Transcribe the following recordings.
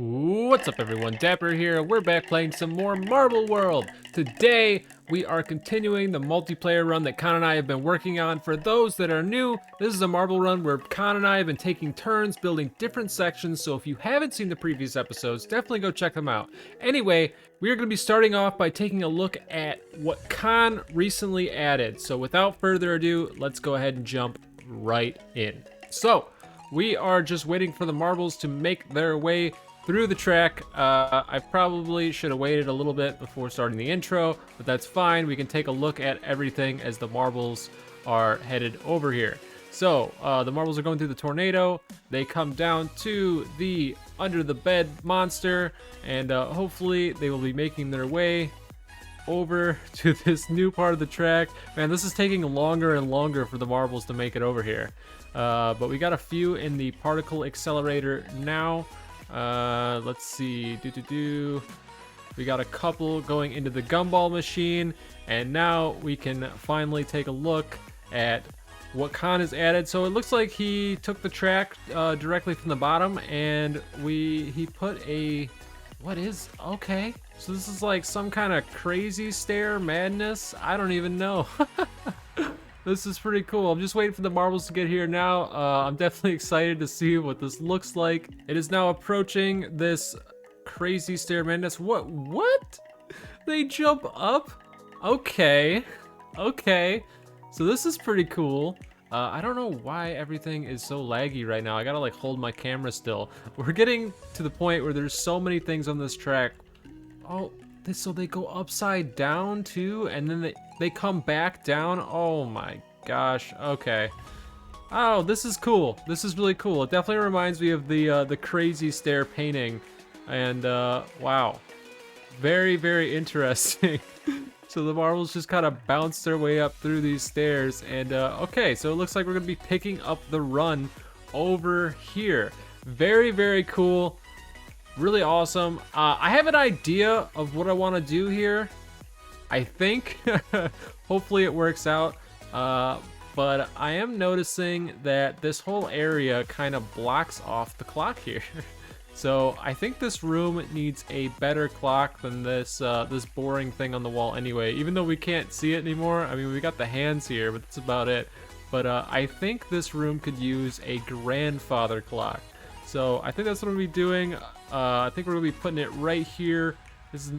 What's up everyone, Dapper here. We're back playing some more Marble World. Today, we are continuing the multiplayer run that Con and I have been working on. For those that are new, this is a Marble run where Con and I have been taking turns building different sections, so if you haven't seen the previous episodes, definitely go check them out. Anyway, we are going to be starting off by taking a look at what Con recently added. So without further ado, let's go ahead and jump right in. So, we are just waiting for the marbles to make their way through the track. I probably should have waited a little bit before starting the intro, but that's fine. We can take a look at everything as the marbles are headed over here. So the marbles are going through the tornado. They come down to the under the bed monster, and hopefully they will be making their way over to this new part of the track. Man, this is taking longer and longer for the marbles to make it over here. But we got a few in the particle accelerator now. Let's see, we got a couple going into the gumball machine, and now we can finally take a look at what Con has added. So it looks like he took the track directly from the bottom, and he put a, okay, so this is like some kind of crazy stair madness. I don't even know. This is pretty cool. I'm just waiting for the marbles to get here now. I'm definitely excited to see what this looks like. It is now approaching this crazy stair madness. What? They jump up? Okay. Okay. So this is pretty cool. I don't know why everything is so laggy right now. I gotta like hold my camera still. We're getting to the point where there's so many things on this track. Oh, so they go upside down too, and then they come back down. Oh my gosh. Okay. Oh, this is cool. This is really cool. It definitely reminds me of the crazy stair painting, and wow, very, very interesting. So the marbles just kind of bounce their way up through these stairs, and okay, so it looks like we're gonna be picking up the run over here. Very, very cool. Really awesome. I have an idea of what I want to do here. I think. Hopefully it works out. But I am noticing that this whole area kind of blocks off the clock here. So I think this room needs a better clock than this this boring thing on the wall anyway. Even though we can't see it anymore. I mean, we got the hands here, but that's about it. But I think this room could use a grandfather clock. So I think that's what we'll be doing. I think we're gonna be putting it right here.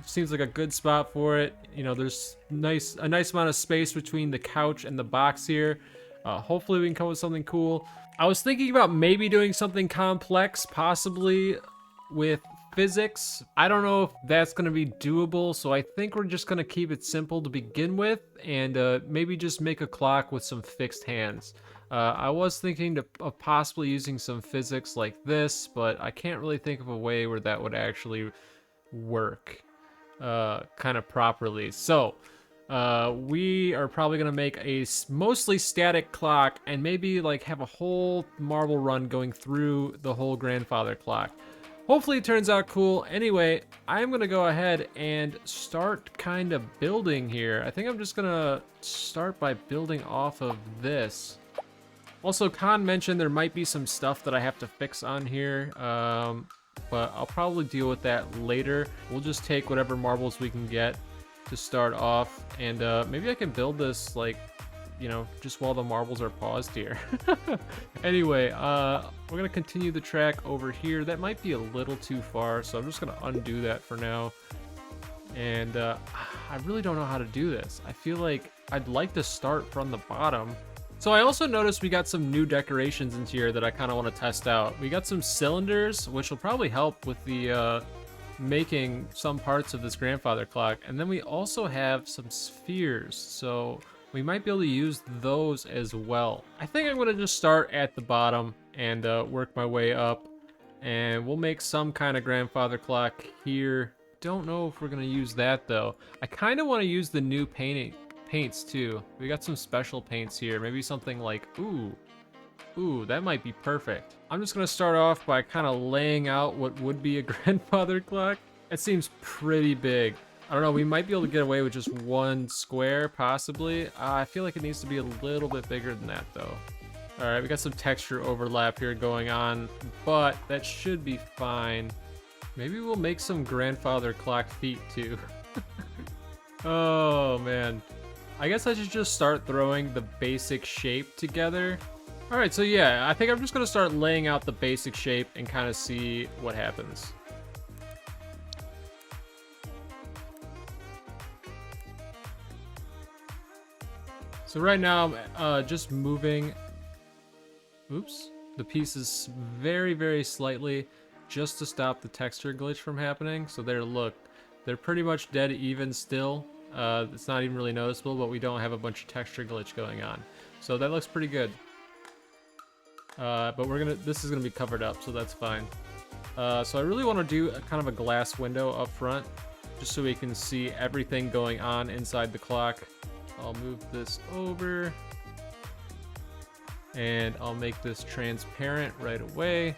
Seems like a good spot for it. You know, there's a nice amount of space between the couch and the box here. Hopefully we can come up with something cool. I was thinking about maybe doing something complex, possibly with physics. I don't know if that's gonna be doable, so I think we're just gonna keep it simple to begin with, and maybe just make a clock with some fixed hands. I was thinking of possibly using some physics like this, but I can't really think of a way where that would actually work kind of properly. So we are probably gonna make a mostly static clock, and maybe like have a whole marble run going through the whole grandfather clock. Hopefully it turns out cool. Anyway, I'm gonna go ahead and start kind of building here. I think I'm just gonna start by building off of this. Also, Con mentioned there might be some stuff that I have to fix on here, but I'll probably deal with that later. We'll just take whatever marbles we can get to start off, and maybe I can build this, like, you know, just while the marbles are paused here. Anyway, we're gonna continue the track over here. That might be a little too far, so I'm just gonna undo that for now. And I really don't know how to do this. I feel like I'd like to start from the bottom. So I also noticed we got some new decorations in here that I kind of want to test out. We got some cylinders, which will probably help with the making some parts of this grandfather clock. And then we also have some spheres, so we might be able to use those as well. I think I'm going to just start at the bottom and work my way up. And we'll make some kind of grandfather clock here. Don't know if we're going to use that though. I kind of want to use the new paints too. We got some special paints here. Maybe something like, ooh, that might be perfect. I'm just gonna start off by kind of laying out what would be a grandfather clock. It seems pretty big. I don't know, we might be able to get away with just one square, possibly. I feel like it needs to be a little bit bigger than that though. All right, we got some texture overlap here going on, but that should be fine. Maybe we'll make some grandfather clock feet too. Oh man. I guess I should just start throwing the basic shape together. All right, so yeah, I think I'm just gonna start laying out the basic shape and kind of see what happens. So right now I'm just moving, oops, the pieces very, very slightly just to stop the texture glitch from happening. So there, look, they're pretty much dead even still. It's not even really noticeable, but we don't have a bunch of texture glitch going on. So that looks pretty good. But this is gonna be covered up, so that's fine. So I really want to do a kind of a glass window up front, just so we can see everything going on inside the clock. I'll move this over, and I'll make this transparent right away.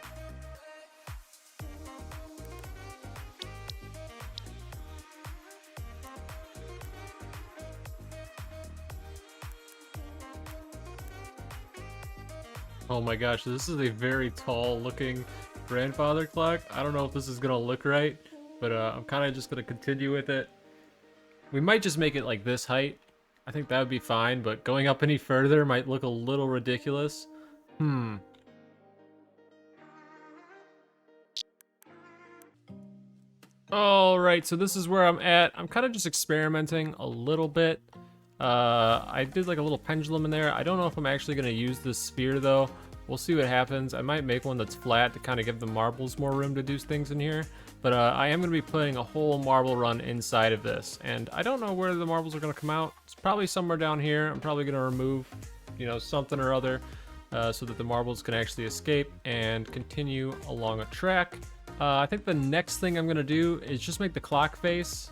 Oh my gosh, this is a very tall looking grandfather clock. I don't know if this is gonna look right, but I'm kind of just gonna continue with it. We might just make it like this height. I think that would be fine, but going up any further might look a little ridiculous. Alright, so this is where I'm at. I'm kind of just experimenting a little bit. I did like a little pendulum in there. I don't know if I'm actually going to use this sphere though. We'll see what happens. I might make one that's flat to kind of give the marbles more room to do things in here. But I am going to be putting a whole marble run inside of this. And I don't know where the marbles are going to come out. It's probably somewhere down here. I'm probably going to remove, you know, something or other so that the marbles can actually escape and continue along a track. I think the next thing I'm going to do is just make the clock face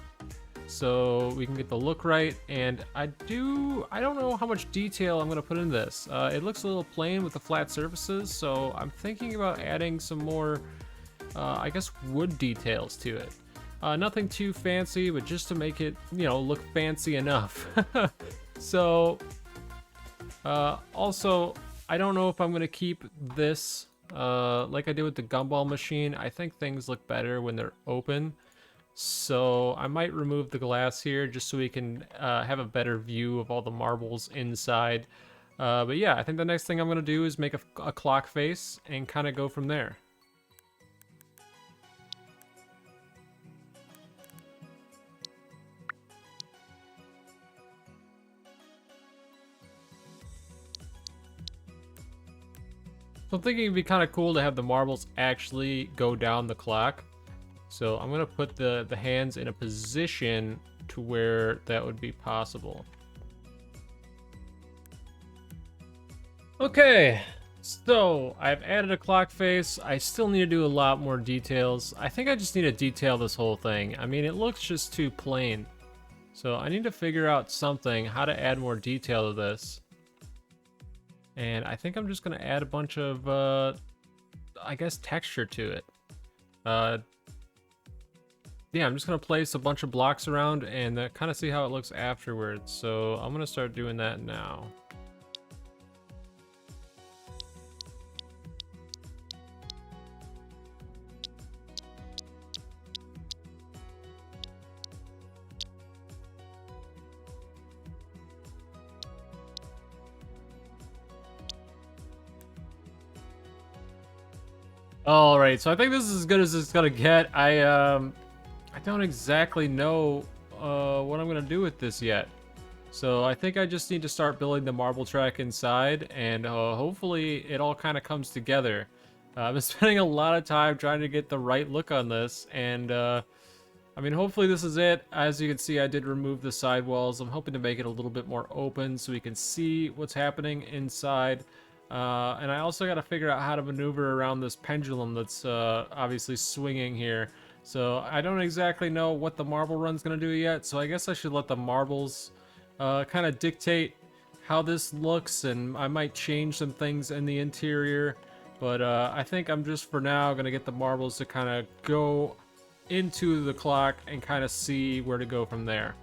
so we can get the look right. And I don't know how much detail I'm going to put in this. It looks a little plain with the flat surfaces, so I'm thinking about adding some more, I guess, wood details to it. Nothing too fancy, but just to make it, you know, look fancy enough. So, also, I don't know if I'm going to keep this like I did with the gumball machine. I think things look better when they're open. So I might remove the glass here just so we can have a better view of all the marbles inside. But yeah, I think the next thing I'm going to do is make a clock face and kind of go from there. So I'm thinking it'd be kind of cool to have the marbles actually go down the clock. So I'm gonna put the hands in a position to where that would be possible. Okay, so I've added a clock face. I still need to do a lot more details. I think I just need to detail this whole thing. I mean, it looks just too plain. So I need to figure out something, how to add more detail to this. And I think I'm just gonna add a bunch of, I guess, texture to it. Yeah, I'm just gonna place a bunch of blocks around and kind of see how it looks afterwards. So I'm gonna start doing that now. All right, so I think this is as good as it's gonna get. I don't exactly know what I'm gonna do with this yet. So I think I just need to start building the marble track inside, and hopefully it all kind of comes together. I've been spending a lot of time trying to get the right look on this, and I mean, hopefully this is it. As you can see, I did remove the sidewalls. I'm hoping to make it a little bit more open so we can see what's happening inside. And I also got to figure out how to maneuver around this pendulum that's obviously swinging here. So I don't exactly know what the marble run's going to do yet, so I guess I should let the marbles kind of dictate how this looks, and I might change some things in the interior. But I think I'm just for now going to get the marbles to kind of go into the clock and kind of see where to go from there.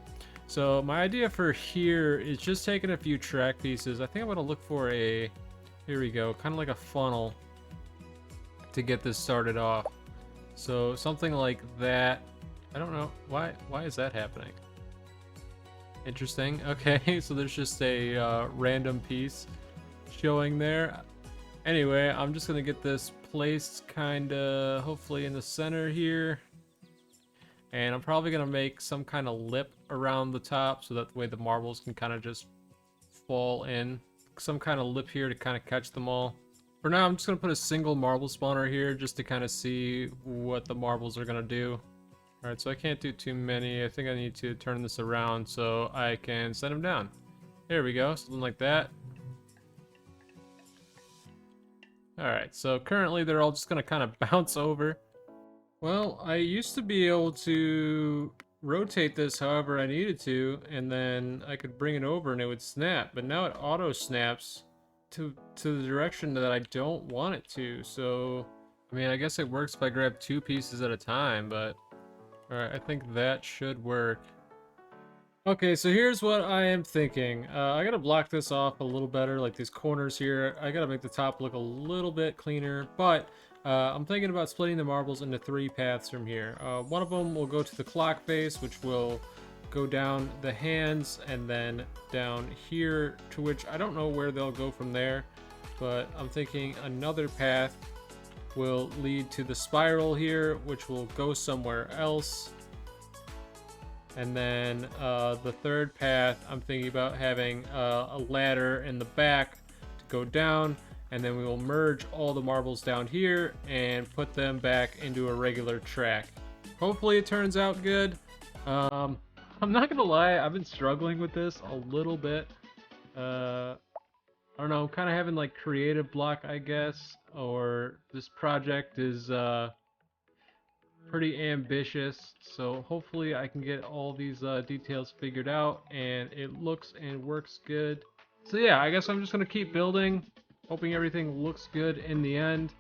So my idea for here is just taking a few track pieces. I think I'm going to look for a... Here we go, kind of like a funnel to get this started off. So something like that. I don't know why is that happening? Interesting. Okay, so there's just a random piece showing there. Anyway, I'm just gonna get this placed kinda hopefully in the center here. And I'm probably gonna make some kind of lip around the top so that way the marbles can kind of just fall in. Some kind of lip here to kind of catch them all. For now, I'm just gonna put a single marble spawner here just to kind of see what the marbles are gonna do. Alright, so I can't do too many. I think I need to turn this around so I can set them down. There we go, something like that. Alright, so currently they're all just gonna kind of bounce over. Well, I used to be able to rotate this however I needed to, and then I could bring it over and it would snap, but now it auto snaps to the direction that I don't want it to. So I mean, I guess it works if I grab 2 pieces at a time, but alright, I think that should work. Okay, so here's what I am thinking. I gotta block this off a little better, like these corners here. I gotta make the top look a little bit cleaner, but I'm thinking about splitting the marbles into 3 paths from here. One of them will go to the clock face, which will go down the hands, and then down here, to which I don't know where they'll go from there, but I'm thinking another path will lead to the spiral here, which will go somewhere else. And then the third path, I'm thinking about having a ladder in the back to go down, and then we will merge all the marbles down here and put them back into a regular track. Hopefully it turns out good. I'm not gonna lie, I've been struggling with this a little bit. I don't know, I'm kind of having like creative block, I guess, or this project is pretty ambitious, so hopefully I can get all these details figured out and it looks and works good. So yeah, I guess I'm just gonna keep building, hoping everything looks good in the end.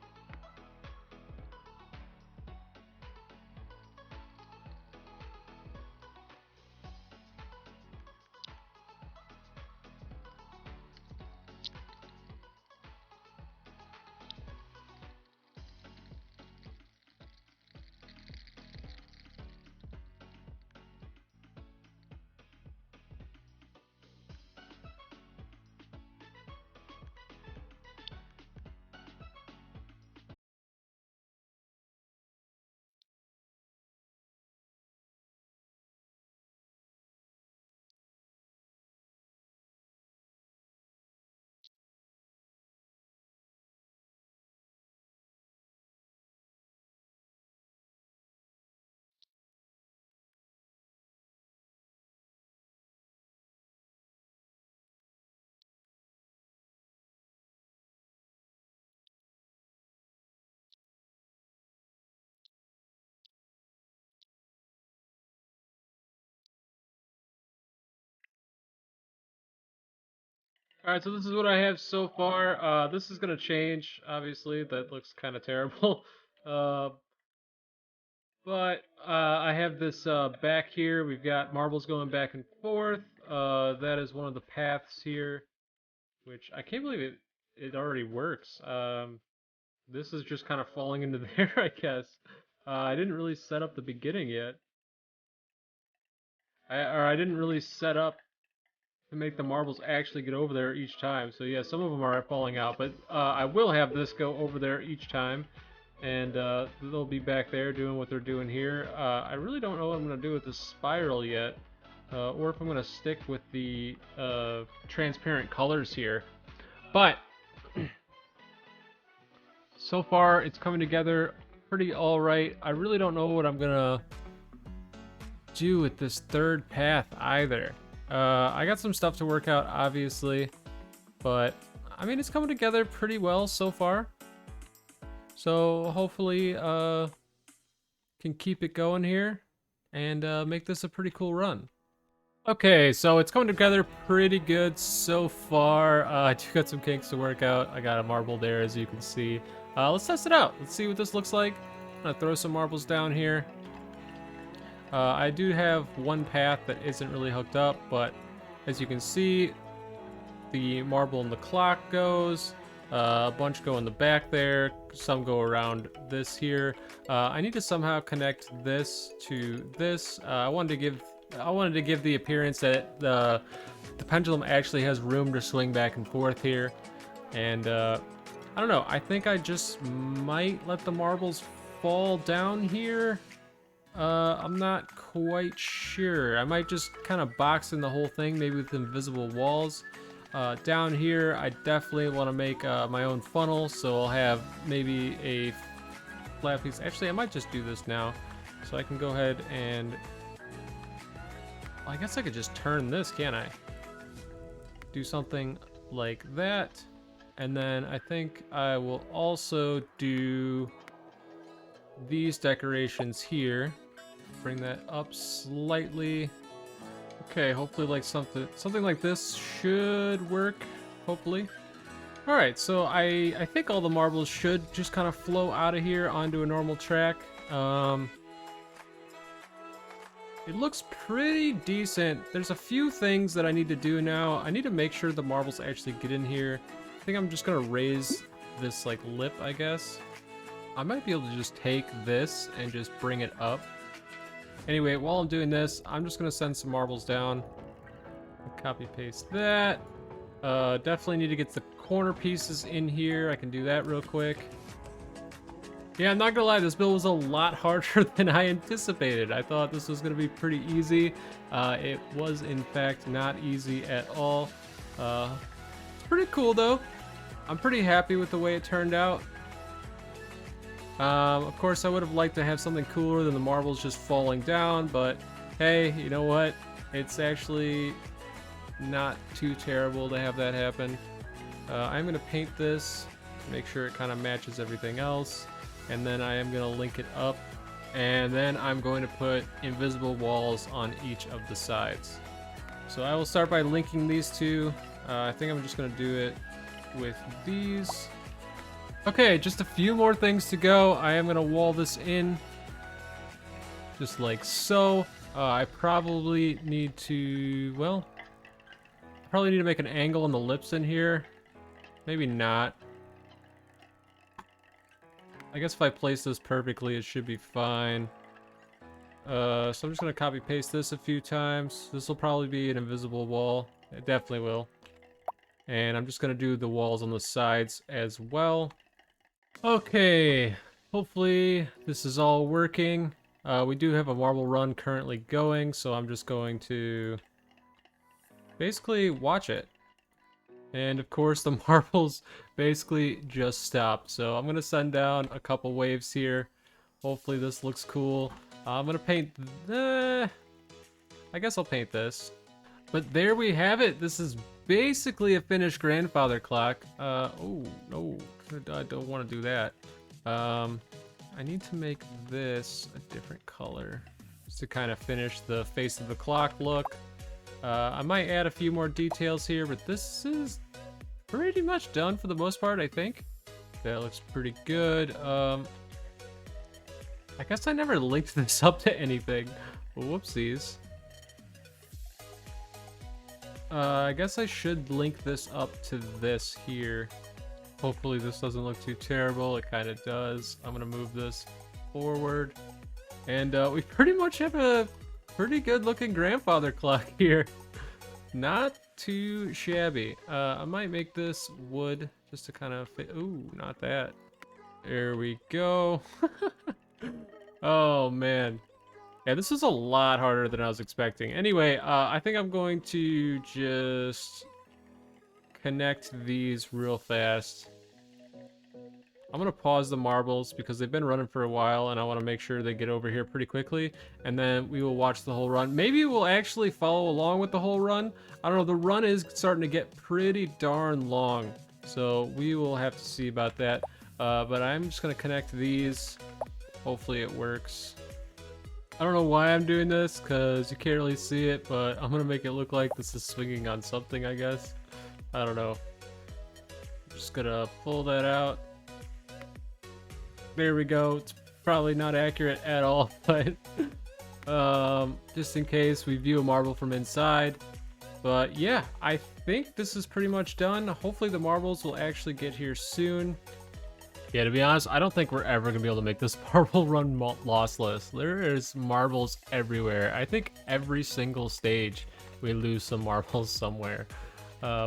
Alright, so this is what I have so far. This is gonna change, obviously. That looks kind of terrible. Uh, but I have this back here. We've got marbles going back and forth. That is one of the paths here, which I can't believe it already works. This is just kind of falling into there, I guess. I didn't really set up the beginning yet. I didn't really set up to make the marbles actually get over there each time. So yeah, some of them are falling out, but I will have this go over there each time, and they'll be back there doing what they're doing here. I really don't know what I'm going to do with this spiral yet, or if I'm going to stick with the transparent colors here. But so far, it's coming together pretty alright. I really don't know what I'm going to do with this third path either. I got some stuff to work out, obviously, but I mean, it's coming together pretty well so far. So hopefully, can keep it going here and make this a pretty cool run. Okay, so it's coming together pretty good so far. I do got some kinks to work out. I got a marble there, as you can see. Let's test it out. Let's see what this looks like. I'm gonna throw some marbles down here. I do have one path that isn't really hooked up, but as you can see, the marble in the clock goes, A bunch go in the back there. Some go around this here. I need to somehow connect this to this. I wanted to give the appearance that the pendulum actually has room to swing back and forth here. And I don't know. I think I just might let the marbles fall down here. I'm not quite sure. I might just kind of box in the whole thing, maybe with invisible walls. Down here, I definitely want to make my own funnel, so I'll have maybe a flat piece. Actually, I might just do this now. So I can go ahead and... I guess I could just turn this, can't I? Do something like that. And then I think I will also do these decorations here. Bring that up slightly. Okay, hopefully like something like this should work, hopefully. All right, so I think all the marbles should just kind of flow out of here onto a normal track. It looks pretty decent. There's a few things that I need to do now. I need to make sure the marbles actually get in here. I think I'm just gonna raise this like lip, I guess. I might be able to just take this and just bring it up. Anyway, while I'm doing this, I'm just gonna send some marbles down. Copy paste that. Definitely need to get the corner pieces in here. I can do that real quick. Yeah, I'm not gonna lie, this build was a lot harder than I anticipated. I thought this was gonna be pretty easy. It was in fact not easy at all. It's pretty cool though. I'm pretty happy with the way it turned out. Of course, I would have liked to have something cooler than the marbles just falling down, but hey, you know what? It's actually not too terrible to have that happen. I'm going to paint this to make sure it kind of matches everything else, and then I am going to link it up, and then I'm going to put invisible walls on each of the sides. So I will start by linking these two. I think I'm just going to do it with these. Okay, just a few more things to go. I am gonna wall this in, just like so. I probably need to, well, probably need to make an angle on the lips in here. Maybe not. I guess if I place this perfectly, it should be fine. So I'm just gonna copy paste this a few times. This will probably be an invisible wall. It definitely will. And I'm just gonna do the walls on the sides as well. Okay, hopefully this is all working. We do have a marble run currently going, so I'm just going to basically watch it. And of course the marbles basically just stopped. So I'm gonna send down a couple waves here. Hopefully this looks cool. I'm gonna paint I guess I'll paint this. But there we have it. This is basically a finished grandfather clock. Oh no, I don't want to do that. I need to make this a different color just to kind of finish the face of the clock look. I might add a few more details here, but this is pretty much done for the most part, I think. That looks pretty good. I guess I never linked this up to anything. Whoopsies. I guess I should link this up to this here. Hopefully this doesn't look too terrible. It kind of does. I'm gonna move this forward. And we pretty much have a pretty good looking grandfather clock here. Not too shabby. I might make this wood just to kind of fit. Ooh, not that. There we go. Oh man. Yeah, this is a lot harder than I was expecting. Anyway, I think I'm going to just connect these real fast. I'm gonna pause the marbles because they've been running for a while and I want to make sure they get over here pretty quickly, and then we will watch the whole run. Maybe we'll actually follow along with the whole run. I don't know, the run is starting to get pretty darn long, so we will have to see about that. But I'm just gonna connect these. Hopefully it works. I don't know why I'm doing this because you can't really see it, but I'm gonna make it look like this is swinging on something, I guess. I don't know. I'm just gonna pull that out. There we go. It's probably not accurate at all, but just in case we view a marble from inside. But yeah, I think this is pretty much done. Hopefully the marbles will actually get here soon. Yeah, to be honest, I don't think we're ever gonna be able to make this marble run lossless. There is marbles everywhere. I think every single stage we lose some marbles somewhere,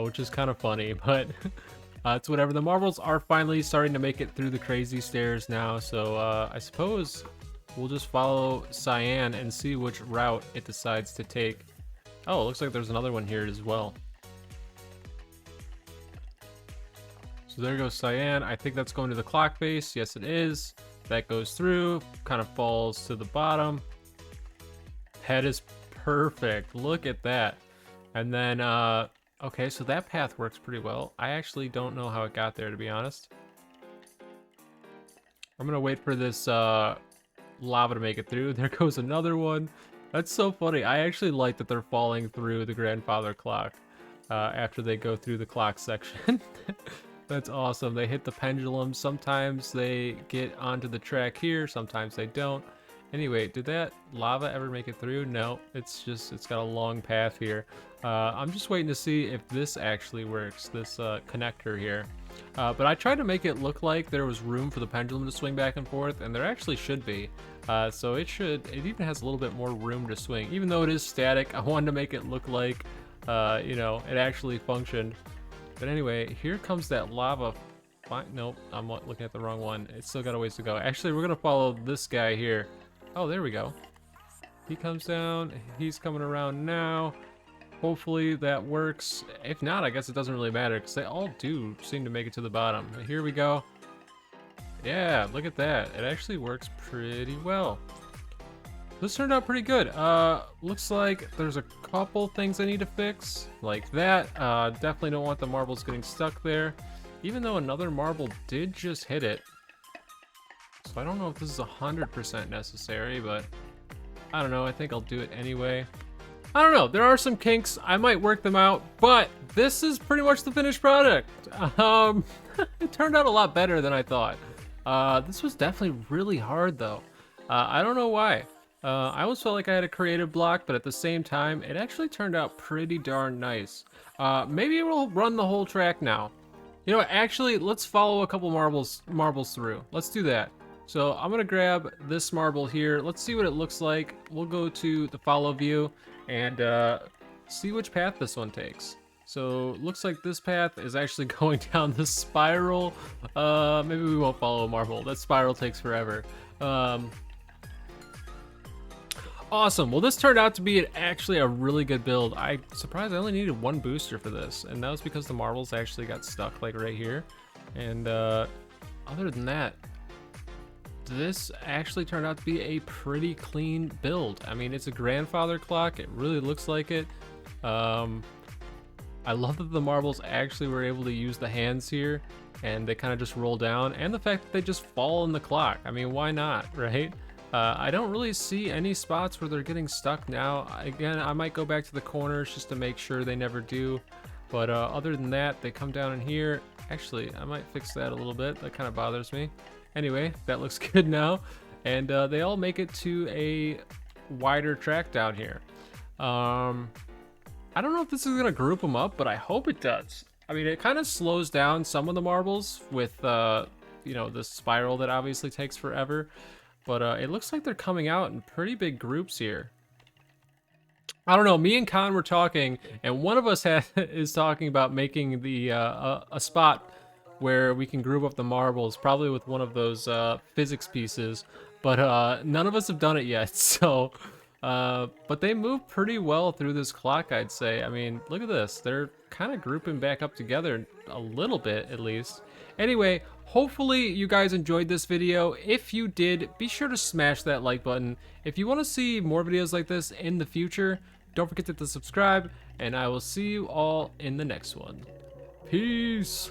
which is kind of funny, but it's whatever. The marbles are finally starting to make it through the crazy stairs now, so I suppose we'll just follow Cyan and see which route it decides to take. Oh, it looks like there's another one here as well. So there goes Cyan. I think that's going to the clock face. Yes, it is. That goes through, kind of falls to the bottom. Head is perfect. Look at that. And then, okay, so that path works pretty well. I actually don't know how it got there, to be honest. I'm gonna wait for this lava to make it through. There goes another one. That's so funny. I actually like that they're falling through the grandfather clock after they go through the clock section. That's awesome. They hit the pendulum. Sometimes they get onto the track here, sometimes they don't. Anyway, did that lava ever make it through? No, it's got a long path here. I'm just waiting to see if this actually works, this connector here. But I tried to make it look like there was room for the pendulum to swing back and forth, and there actually should be. So it even has a little bit more room to swing. Even though it is static, I wanted to make it look like, you know, it actually functioned. But anyway, here comes that lava. Nope, I'm looking at the wrong one. It's still got a ways to go. Actually, we're gonna follow this guy here. Oh, there we go. He comes down, he's coming around now. Hopefully that works. If not, I guess it doesn't really matter because they all do seem to make it to the bottom. Here we go. Yeah, look at that. It actually works pretty well. This turned out pretty good. Looks like there's a couple things I need to fix, like that. Definitely don't want the marbles getting stuck there, even though another marble did just hit it. So I don't know if this is 100% necessary, but I don't know. I think I'll do it anyway. I don't know. There are some kinks. I might work them out, but this is pretty much the finished product. It turned out a lot better than I thought. This was definitely really hard, though. I don't know why. I always felt like I had a creative block, but at the same time, it actually turned out pretty darn nice. Maybe we'll run the whole track now. You know what, actually, let's follow a couple marbles through. Let's do that. So I'm gonna grab this marble here. Let's see what it looks like. We'll go to the follow view and see which path this one takes. So looks like this path is actually going down the spiral. Maybe we won't follow a marble. That spiral takes forever. Awesome. Well, this turned out to be actually a really good build. I'm surprised I only needed one booster for this, and that was because the marbles actually got stuck like right here. And other than that, this actually turned out to be a pretty clean build. I mean, it's a grandfather clock. It really looks like it. I love that the marbles actually were able to use the hands here, and they kind of just roll down, and the fact that they just fall in the clock. I mean, why not, right? I don't really see any spots where they're getting stuck now. Again, I might go back to the corners just to make sure they never do. But other than that, they come down in here. Actually, I might fix that a little bit. That kind of bothers me. Anyway, that looks good now. And they all make it to a wider track down here. I don't know if this is going to group them up, but I hope it does. I mean, it kind of slows down some of the marbles with, you know, the spiral that obviously takes forever. But it looks like they're coming out in pretty big groups here. I don't know, me and Khan were talking, and one of us is talking about making the a spot where we can group up the marbles, probably with one of those physics pieces. But none of us have done it yet, so... but they move pretty well through this clock, I'd say. I mean, look at this. They're kind of grouping back up together a little bit, at least. Anyway, hopefully you guys enjoyed this video. If you did, be sure to smash that like button. If you want to see more videos like this in the future, don't forget to subscribe, and I will see you all in the next one. Peace!